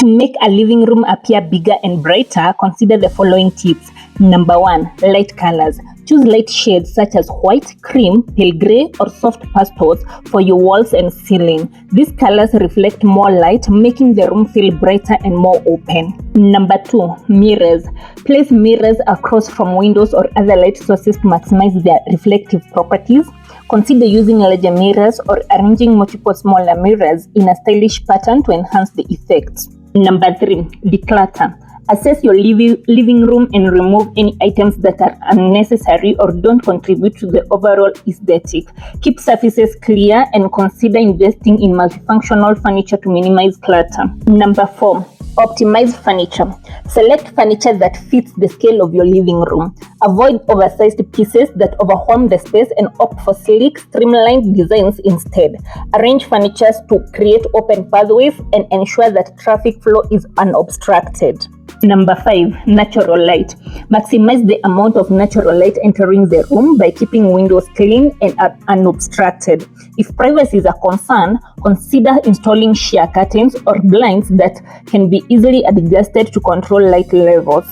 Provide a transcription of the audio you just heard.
To make a living room appear bigger and brighter, consider the following tips. Number 1, light colors. Choose light shades such as white, cream, pale gray, or soft pastels for your walls and ceiling. These colors reflect more light, making the room feel brighter and more open. Number 2, mirrors. Place mirrors across from windows or other light sources to maximize their reflective properties. Consider using larger mirrors or arranging multiple smaller mirrors in a stylish pattern to enhance the effect. Number 3, declutter. Assess your living room and remove any items that are unnecessary or don't contribute to the overall aesthetic. Keep surfaces clear and consider investing in multifunctional furniture to minimize clutter. Number 4, optimize furniture. Select furniture that fits the scale of your living room. Avoid oversized pieces that overwhelm the space and opt for sleek, streamlined designs instead. Arrange furniture to create open pathways and ensure that traffic flow is unobstructed. Number 5, natural light. Maximize the amount of natural light entering the room by keeping windows clean and unobstructed. If privacy is a concern, consider installing sheer curtains or blinds that can be easily adjusted to control light levels.